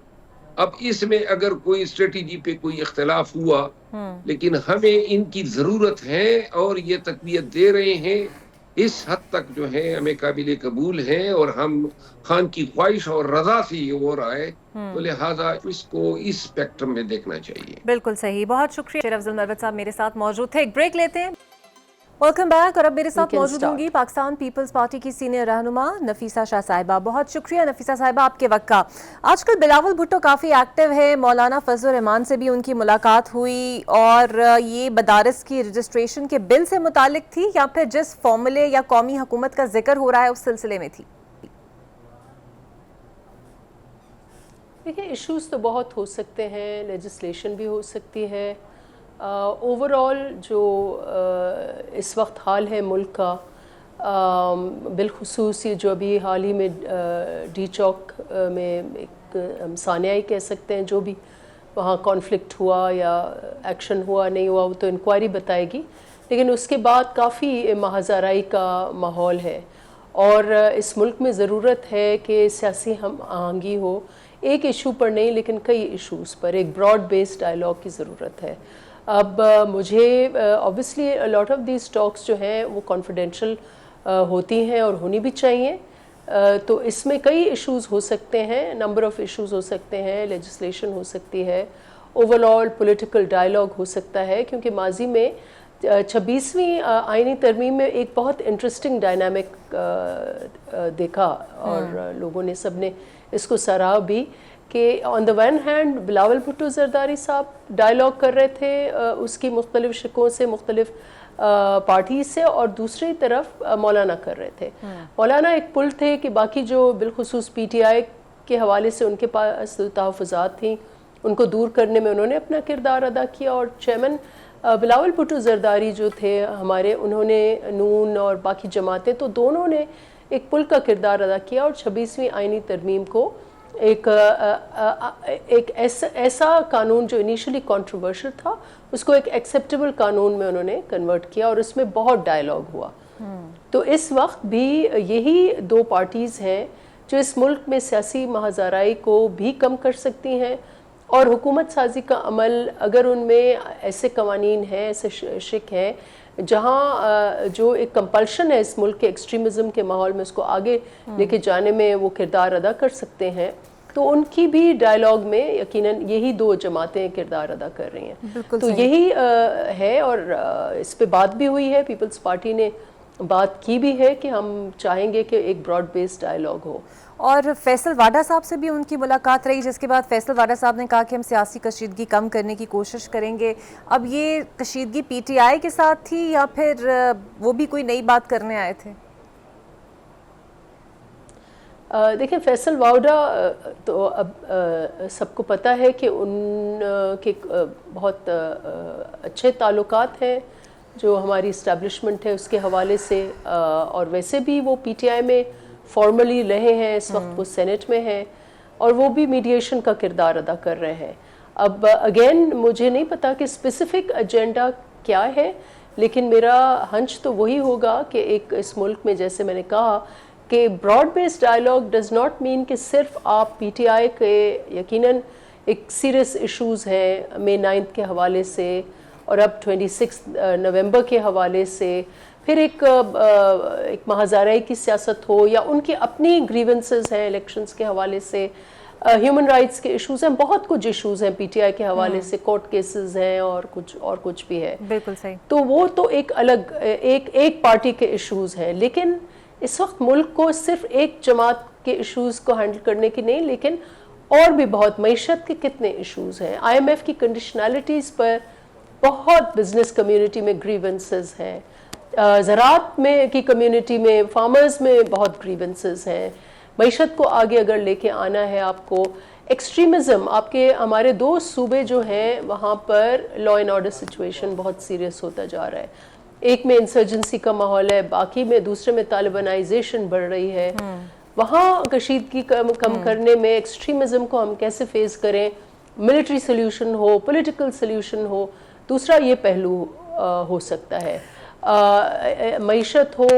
S3: اب اس میں اگر کوئی اسٹریٹجی پہ کوئی اختلاف ہوا، لیکن ہمیں ان کی ضرورت ہے اور یہ تقویت دے رہے ہیں، اس حد تک جو ہے ہمیں قابل قبول ہیں، اور ہم خان کی خواہش اور رضا سے یہ ہو رہا ہے، تو لہٰذا اس کو اس اسپیکٹرم میں دیکھنا چاہیے.
S1: بالکل صحیح. بہت شکریہ شیر افضل مروت صاحب میرے ساتھ موجود تھے. ایک بریک لیتے ہیں. Welcome back. اور اب میرے ساتھ موجود ہوں گی پاکستان پیپلز پارٹی کی سینئر رہنما نفیسہ شاہ صاحبہ. بہت شکریہ نفیسہ صاحبہ آپ کے وقت کا. آج کل بلاول بھٹو کافی ایکٹیو ہے، مولانا فضل الرحمان سے بھی ان کی ملاقات ہوئی، اور یہ مدارس کی رجسٹریشن کے بل سے متعلق تھی یا پھر جس فارمولے یا قومی حکومت کا ذکر ہو رہا ہے اس سلسلے میں تھی؟
S4: دیکھیں، ایشوز تو بہت ہو سکتے ہیں، لیجسلیشن بھی ہو سکتی ہے. اوور آل جو اس وقت حال ہے ملک کا، بالخصوص یہ جو ابھی حال ہی میں ڈی چوک میں ایک سانحہ ہی کہہ سکتے ہیں، جو بھی وہاں کانفلکٹ ہوا یا ایکشن ہوا نہیں ہوا وہ تو انکوائری بتائے گی، لیکن اس کے بعد کافی محاذ-آرائی کا ماحول ہے، اور اس ملک میں ضرورت ہے کہ سیاسی ہم آہنگی ہو، ایک ایشو پر نہیں لیکن کئی ایشوز پر ایک براڈ بیس ڈائلاگ کی ضرورت ہے. اب مجھے obviously a lot of these talks جو ہیں وہ confidential ہوتی ہیں اور ہونی بھی چاہیے. تو اس میں کئی ایشوز ہو سکتے ہیں، نمبر آف ایشوز ہو سکتے ہیں، لیجسلیشن ہو سکتی ہے، اوور آل پولیٹیکل ڈائلاگ ہو سکتا ہے، کیونکہ ماضی میں 26ویں آئینی ترمیم میں ایک بہت انٹرسٹنگ ڈائنامک دیکھا، اور لوگوں نے سب نے اس کو سراہا بھی، کہ on the one hand Bilawal Bhutto Zardari صاحب ڈائلاگ کر رہے تھے اس کی مختلف شکوں سے، مختلف پارٹیز سے، اور دوسری طرف مولانا کر رہے تھے. مولانا ایک پل تھے کہ باقی جو بالخصوص پی ٹی آئی کے حوالے سے ان کے پاس تحفظات تھیں، ان کو دور کرنے میں انہوں نے اپنا کردار ادا کیا، اور چیئرمین بلاول بھٹو زرداری جو تھے ہمارے، انہوں نے نون اور باقی جماعتیں، تو دونوں نے ایک پل کا کردار ادا کیا، اور 26ویں آئینی ترمیم کو ایک ایسا قانون جو انیشلی کنٹروورشل تھا اس کو ایک ایکسیپٹیبل قانون میں انہوں نے کنورٹ کیا، اور اس میں بہت ڈائلاگ ہوا. تو اس وقت بھی یہی دو پارٹیز ہیں جو اس ملک میں سیاسی محاذ-آرائی کو بھی کم کر سکتی ہیں، اور حکومت سازی کا عمل اگر ان میں ایسے قوانین ہیں، ایسے شک ہیں جہاں جو ایک کمپلشن ہے اس ملک کے ایکسٹریمزم کے ماحول میں اس کو آگے لے کے جانے میں وہ کردار ادا کر سکتے ہیں، تو ان کی بھی ڈائلاگ میں یقیناً یہی دو جماعتیں کردار ادا کر رہی ہیں. تو یہی ہے، اور اس پہ بات بھی ہوئی ہے، پیپلز پارٹی نے بات کی بھی ہے کہ ہم چاہیں گے کہ ایک براڈ بیس ڈائلاگ ہو.
S1: اور فیصل واڈا صاحب سے بھی ان کی ملاقات رہی، جس کے بعد فیصل واڈا صاحب نے کہا کہ ہم سیاسی کشیدگی کم کرنے کی کوشش کریں گے. اب یہ کشیدگی پی ٹی آئی کے ساتھ تھی یا پھر وہ بھی کوئی نئی بات کرنے آئے تھے؟
S4: دیکھیں، فیصل واڈا تو اب سب کو پتہ ہے کہ ان کے بہت اچھے تعلقات ہیں جو ہماری اسٹیبلشمنٹ ہے اس کے حوالے سے، اور ویسے بھی وہ پی ٹی آئی میں فارملی رہے ہیں، اس وقت وہ سینٹ میں ہیں، اور وہ بھی میڈیشن کا کردار ادا کر رہے ہیں. اب اگین مجھے نہیں پتا کہ اسپیسیفک ایجنڈا کیا ہے، لیکن میرا ہنچ تو وہی ہوگا کہ ایک اس ملک میں جیسے میں نے کہا کہ broad base dialogue does not mean کہ صرف آپ پی ٹی آئی کے یقیناً ایک سیریس ایشوز ہیں مئی 9 کے حوالے سے، اور اب 26 نومبر کے حوالے سے، پھر ایک محاذ-آرائی کی سیاست ہو، یا ان کی اپنی گریونسز ہیں الیکشنز کے حوالے سے، ہیومن رائٹس کے ایشوز ہیں، بہت کچھ ایشوز ہیں پی ٹی آئی کے حوالے سے، کورٹ کیسز ہیں اور کچھ بھی ہے.
S1: بالکل صحیح.
S4: تو وہ تو ایک الگ ایک پارٹی کے ایشوز ہیں، لیکن اس وقت ملک کو صرف ایک جماعت کے ایشوز کو ہینڈل کرنے کی نہیں، لیکن اور بھی بہت معیشت کے کتنے ایشوز ہیں. آئی ایم ایف کی کنڈیشنلٹیز پر بہت بزنس کمیونٹی میں گریونسز ہیں، زراعت میں کی کمیونٹی میں، فارمرز میں بہت گریونسز ہیں. معیشت کو آگے اگر لے کے آنا ہے آپ کو، ایکسٹریمزم آپ کے ہمارے 2 صوبے جو ہیں وہاں پر لا اینڈ آرڈر سچویشن بہت سیریس ہوتا جا رہا ہے. ایک میں انسرجنسی کا ماحول ہے، باقی میں دوسرے میں طالبانائزیشن بڑھ رہی ہے. وہاں کشیدگی کم کرنے میں ایکسٹریمزم کو ہم کیسے فیس کریں، ملٹری سلیوشن ہو، پولیٹیکل سلیوشن ہو. دوسرا یہ پہلو ہو سکتا ہے، معیشت ہو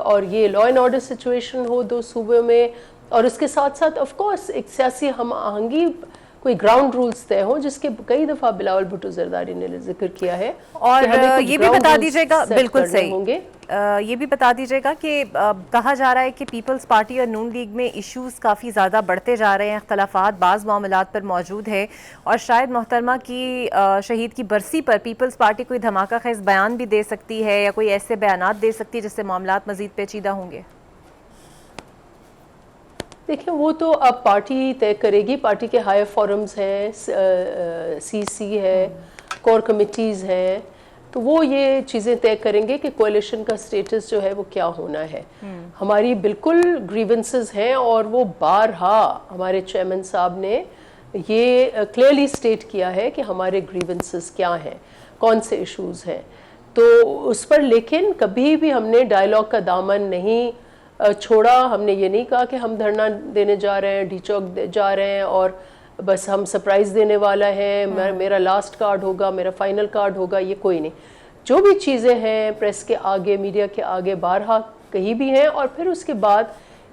S4: اور یہ لا اینڈ آرڈر سچویشن ہو دو صوبوں میں، اور اس کے ساتھ ساتھ آف کورس ایک سیاسی ہم آہنگی، کوئی گراؤنڈ رولز طے ہوں، جس کے کئی دفعہ بلاول بھٹو زرداری نے ذکر کیا ہے.
S1: اور یہ بھی بتا دیجیے گا، بالکل صحیح،
S4: ہوں گے.
S1: یہ بھی بتا دیجیے گا کہ کہا جا رہا ہے کہ پیپلز پارٹی اور نون لیگ میں ایشوز کافی زیادہ بڑھتے جا رہے ہیں، اختلافات بعض معاملات پر موجود ہے، اور شاید محترمہ کی شہید کی برسی پر پیپلز پارٹی کوئی دھماکہ خیز بیان بھی دے سکتی ہے یا کوئی ایسے بیانات دے سکتی ہے جس سے معاملات مزید پیچیدہ ہوں گے.
S4: دیکھیں وہ تو اب پارٹی طے کرے گی. پارٹی کے ہائر فورمز ہیں، سی سی ہے، کور کمیٹیز ہیں، تو وہ یہ چیزیں طے کریں گے کہ کوalition کا سٹیٹس جو ہے وہ کیا ہونا ہے. ہماری بالکل گریونسز ہیں، اور وہ بارہا ہمارے چیئرمین صاحب نے یہ کلیئرلی سٹیٹ کیا ہے کہ ہمارے گریونسز کیا ہیں، کون سے ایشوز ہیں. تو اس پر لیکن کبھی بھی ہم نے ڈائلاگ کا دامن نہیں چھوڑا. ہم نے یہ نہیں کہا کہ ہم دھرنا دینے جا رہے ہیں، ڈی چوک جا رہے ہیں اور بس ہم سرپرائز دینے والا ہے، میرا لاسٹ کارڈ ہوگا، میرا فائنل کارڈ ہوگا، یہ کوئی نہیں. جو بھی چیزیں ہیں پریس کے آگے، میڈیا کے آگے بارہا کہیں بھی ہیں، اور پھر اس کے بعد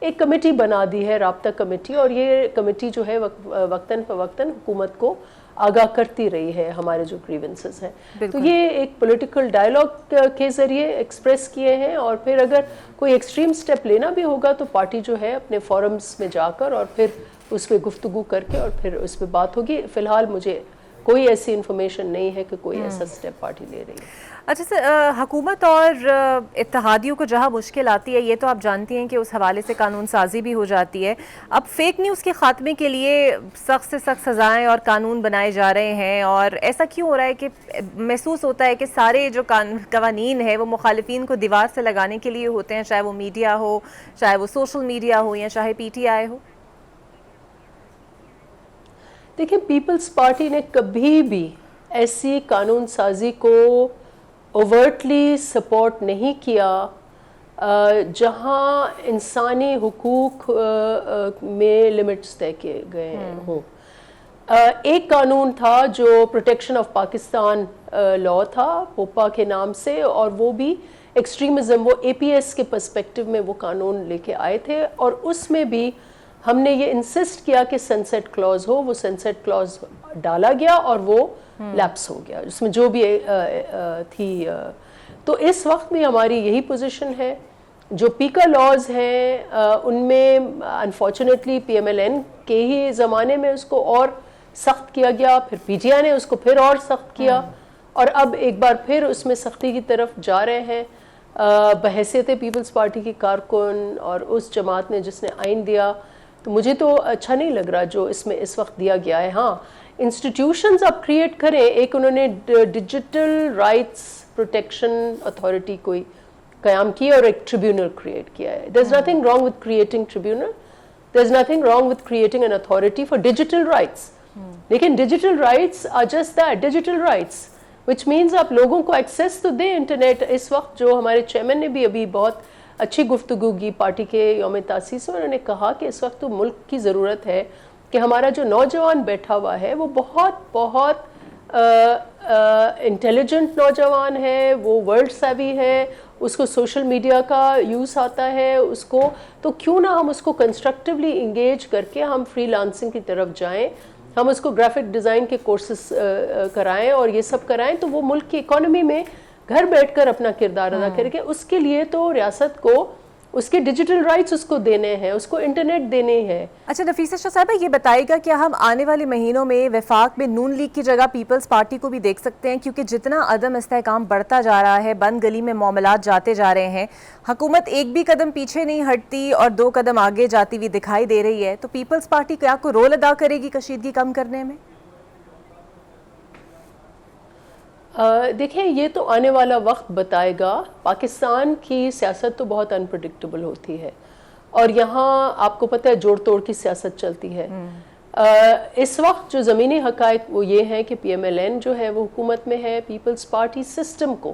S4: ایک کمیٹی بنا دی ہے، رابطہ کمیٹی، اور یہ کمیٹی جو ہے وقتاً فوقتاً حکومت کو آگاہ کرتی رہی ہے ہمارے جو گریونسز ہیں. تو یہ ایک پولیٹیکل ڈائلاگ کے ذریعے ایکسپریس کیے ہیں، اور پھر اگر کوئی ایکسٹریم سٹیپ لینا بھی ہوگا تو پارٹی جو ہے اپنے فورمز میں جا کر اور پھر اس پہ گفتگو کر کے اور پھر اس پہ بات ہوگی. فی الحال مجھے کوئی ایسی انفارمیشن نہیں ہے کہ کوئی ایسا سٹیپ پارٹی لے رہی ہے.
S1: اچھا سر، حکومت اور اتحادیوں کو جہاں مشکل آتی ہے، یہ تو آپ جانتی ہیں کہ اس حوالے سے قانون سازی بھی ہو جاتی ہے. اب فیک نیوز کے خاتمے کے لیے سخت سے سخت سزائیں اور قانون بنائے جا رہے ہیں، اور ایسا کیوں ہو رہا ہے کہ محسوس ہوتا ہے کہ سارے جو قوانین ہیں وہ مخالفین کو دیوار سے لگانے کے لیے ہوتے ہیں، چاہے وہ میڈیا ہو، چاہے وہ سوشل میڈیا ہو، یا چاہے پی ٹی آئی ہو؟
S4: دیکھیں، پیپلز پارٹی نے کبھی بھی ایسی قانون سازی کو اوورٹلی سپورٹ نہیں کیا جہاں انسانی حقوق میں لمٹس طے کیے گئے ہوں. ایک قانون تھا جو پروٹیکشن آف پاکستان لا تھا پوپا کے نام سے، اور وہ بھی ایکسٹریمزم، وہ اے پی ایس کے پرسپیکٹو میں وہ قانون لے کے آئے تھے، اور اس میں بھی ہم نے یہ انسسٹ کیا کہ سنسیٹ کلوز ہو. وہ سنسیٹ کلوز ڈالا گیا اور وہ لیپس ہو گیا، اس میں جو بھی تھی. تو اس وقت بھی ہماری یہی پوزیشن ہے. جو پیکا لاز ہیں ان میں unfortunately P M L N کے ہی زمانے میں اس کو اور سخت کیا گیا، پھر پی ٹی آئی نے اس کو پھر اور سخت کیا، اور اب ایک بار پھر اس میں سختی کی طرف جا رہے ہیں. بحیثیت پیپلز پارٹی کی کارکن اور اس جماعت نے جس نے آئین دیا، تو مجھے تو اچھا نہیں لگ رہا جو اس میں اس وقت دیا گیا ہے. ہاں، انسٹیٹیوشنز آپ کریٹ کریں. ایک انہوں نے ڈیجیٹل رائٹس پروٹیکشن اتھارٹی کوئی قیام کی اور ایک ٹریبیونل کریٹ کیا ہے. There is nothing wrong with creating tribunal, there is nothing wrong with creating an authority for digital rights. لیکن digital rights are just that, digital rights, which means آپ لوگوں کو ایکسیس تو دیں انٹرنیٹ. اس وقت جو ہمارے چیئرمین نے بھی ابھی بہت اچھی گفتگو کی پارٹی کے یوم تاسیس میں، انہوں نے کہا کہ اس وقت تو ملک کی ضرورت ہے کہ ہمارا جو نوجوان بیٹھا ہوا ہے وہ بہت انٹیلیجنٹ نوجوان ہے، وہ ورلڈ سیوی ہے، اس کو سوشل میڈیا کا یوز آتا ہے اس کو، تو کیوں نہ ہم اس کو کنسٹرکٹیولی انگیج کر کے ہم فری لانسنگ کی طرف جائیں، ہم اس کو گرافک ڈیزائن کے کورسز کرائیں اور یہ سب کرائیں، تو وہ ملک کی اکانومی میں گھر بیٹھ کر اپنا کردار ادا کرے گا. اس کے لیے تو ریاست کو اس کے ڈیجیٹل رائٹس اس کو دینے ہیں، اس کو انٹرنیٹ دینے ہیں.
S1: اچھا نفیسہ شاہ صاحبہ، یہ بتائے گا کہ ہم آنے والے مہینوں میں وفاق میں نون لیگ کی جگہ پیپلز پارٹی کو بھی دیکھ سکتے ہیں؟ کیونکہ جتنا عدم استحکام بڑھتا جا رہا ہے، بند گلی میں معاملات جاتے جا رہے ہیں، حکومت ایک بھی قدم پیچھے نہیں ہٹتی اور 2 قدم آگے جاتی ہوئی دکھائی دے رہی ہے، تو پیپلز پارٹی کیا کوئی رول ادا کرے گی کشیدگی کم کرنے میں؟
S4: دیکھیں، یہ تو آنے والا وقت بتائے گا. پاکستان کی سیاست تو بہت انپریڈکٹیبل ہوتی ہے، اور یہاں آپ کو پتہ ہے جوڑ توڑ کی سیاست چلتی ہے. اس وقت جو زمینی حقائق وہ یہ ہیں کہ پی ایم ایل این جو ہے وہ حکومت میں ہے، پیپلز پارٹی سسٹم کو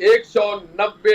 S3: 190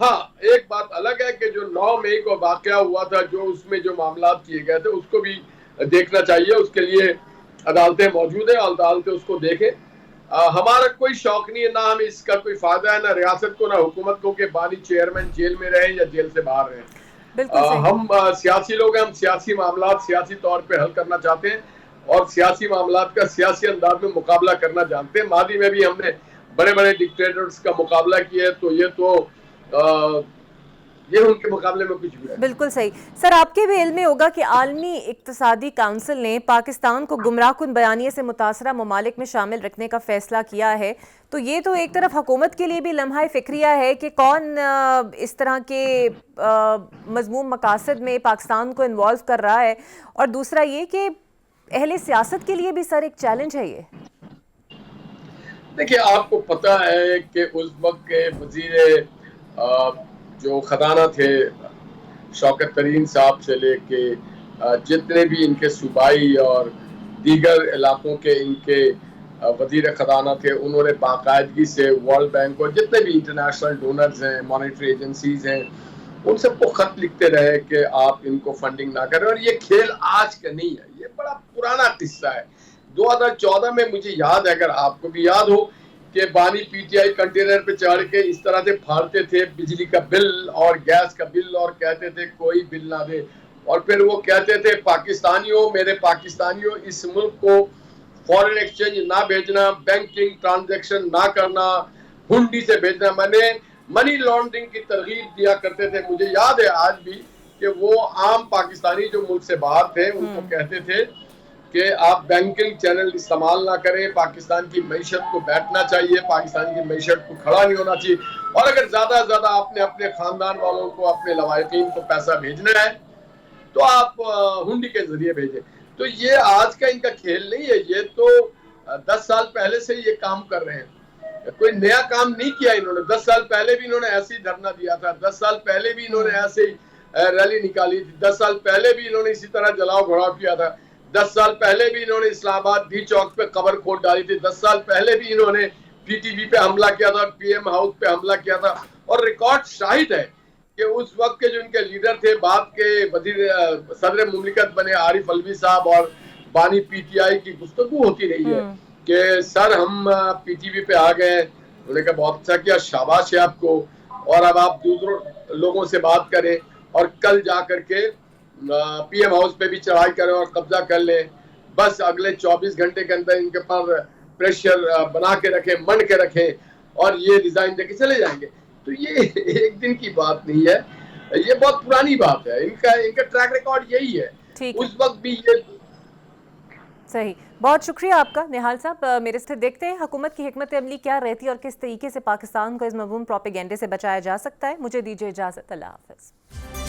S5: ہاں ایک بات الگ ہے کہ جو 9 مئی کو واقعہ ہوا تھا، جو اس میں جو معاملات کیے گئے تھے اس کو بھی دیکھنا چاہیے، اس کے لیے عدالتیں موجود ہیں، عدالتیں اس کو دیکھیں۔ ہمارا کوئی شوق نہیں ہے، نہ ہمیں اس کا کوئی فائدہ ہے، نہ ریاست کو نہ حکومت کو کہ بانی چیئرمین جیل میں رہیں یا جیل سے باہر رہیں۔
S1: بالکل صحیح۔
S5: ہم سیاسی لوگ ہیں، ہم سیاسی معاملات سیاسی طور پہ حل کرنا چاہتے ہیں اور سیاسی معاملات کا سیاسی انداز میں مقابلہ کرنا جانتے ہیں۔ ماضی میں بھی ہم نے بڑے بڑے ڈکٹیٹرز کا مقابلہ کیا ہے، تو یہ ان کے مقابلے میں کچھ بھی ہے۔
S1: بالکل صحیح۔ سر آپ کے بھی علم میں ہوگا کہ عالمی اقتصادی کونسل نے پاکستان کو گمراہ کن بیانیے سے متاثرہ ممالک میں شامل رکھنے کا فیصلہ کیا ہے، تو یہ تو ایک طرف حکومت کے لیے بھی لمحہ فکریہ ہے کہ کون اس طرح کے مذموم مقاصد میں پاکستان کو انوالو کر رہا ہے، اور دوسرا یہ کہ اہل سیاست کے لیے بھی سر ایک چیلنج ہے یہ۔
S5: دیکھیے آپ کو پتہ ہے کہ اس وقت کے وزیر جو خزانہ تھے شوکت ترین صاحب سے لے کے جتنے بھی ان کے صوبائی اور دیگر علاقوں کے ان کے وزیر خزانہ تھے، انہوں نے باقاعدگی سے ورلڈ بینک اور جتنے بھی انٹرنیشنل ڈونرز ہیں، مانیٹری ایجنسیز ہیں، ان سب کو خط لکھتے رہے کہ آپ ان کو فنڈنگ نہ کریں۔ اور یہ کھیل آج کا نہیں ہے، یہ بڑا پرانا قصہ ہے۔ 2014 میں مجھے یاد ہے، اگر آپ کو بھی یاد ہو، کہ بانی پی ٹی آئی کنٹینر پہ چڑھ کے اس طرح سے پھاڑتے تھے بجلی کا بل اور گیس کا بل، اور کہتے تھے کوئی بل نہ دے، اور پھر وہ کہتے تھے پاکستانیوں، میرے پاکستانیوں، اس ملک کو فورن ایکسچینج نہ بھیجنا، بینکنگ ٹرانزیکشن نہ کرنا، ہنڈی سے بھیجنا۔ میں نے منی لانڈرنگ کی ترغیب دیا کرتے تھے۔ مجھے یاد ہے آج بھی کہ وہ عام پاکستانی جو ملک سے باہر تھے ان کو کہتے تھے کہ آپ بینکنگ چینل استعمال نہ کریں، پاکستان کی معیشت کو بیٹھنا چاہیے، پاکستان کی معیشت کو کھڑا نہیں ہونا چاہیے، اور اگر زیادہ سے زیادہ آپ نے اپنے خاندان والوں کو، اپنے لواحقین کو پیسہ بھیجنا ہے تو آپ ہنڈی کے ذریعے بھیجیں۔ تو یہ آج کا ان کا کھیل نہیں ہے، یہ تو 10 سال پہلے سے یہ کام کر رہے ہیں، کوئی نیا کام نہیں کیا انہوں نے۔ 10 سال پہلے بھی انہوں نے ایسے ہی دھرنا دیا تھا، 10 سال پہلے بھی انہوں نے ایسے ہی ریلی نکالی تھی، 10 سال پہلے بھی انہوں نے اسی طرح جلاؤ گھڑاؤ کیا تھا، 10 سال پہلے بھی انہوں نے اسلام آباد ڈی چوک پہ قبر کھود ڈالی تھی، 10 سال پہلے بھی انہوں نے پی ٹی وی پہ حملہ کیا تھا، پی ایم ہاؤس پہ حملہ کیا تھا، اور ریکارڈ شاہد ہے کہ اس وقت کے جو ان کے لیڈر تھے، بعد کے صدر مملکت بنے عارف علوی صاحب، اور بانی پی ٹی آئی کی گفتگو ہوتی رہی ہے کہ سر ہم پی ٹی وی پہ آ گئے، انہوں نے کہا بہت اچھا کیا، شاباش ہے آپ کو، اور اب آپ دوسروں لوگوں سے بات کریں اور کل جا کر کے پی ایم ہاؤس پہ بھی چڑھائی کریں اور قبضہ کر لیں، بس اگلے 24 گھنٹے کے اندر ان کے پر پریشر بنا کے رکھیں، منڈ کے رکھیں، اور یہ ڈیزائن دے کے چلے جائیں گے۔ تو یہ ایک دن کی بات نہیں ہے، یہ بہت پرانی بات ہے، ان کا ٹریک ریکارڈ یہی ہے۔ اس وقت بھی یہ
S1: صحیح۔ بہت شکریہ آپ کا نہال صاحب۔ میرے سے دیکھتے ہیں حکومت کی حکمت عملی کیا رہتی ہے اور کس طریقے سے پاکستان کو اس مذموم پروپیگنڈے سے بچایا جا سکتا ہے۔ مجھے دیجیے اجازت، اللہ حافظ۔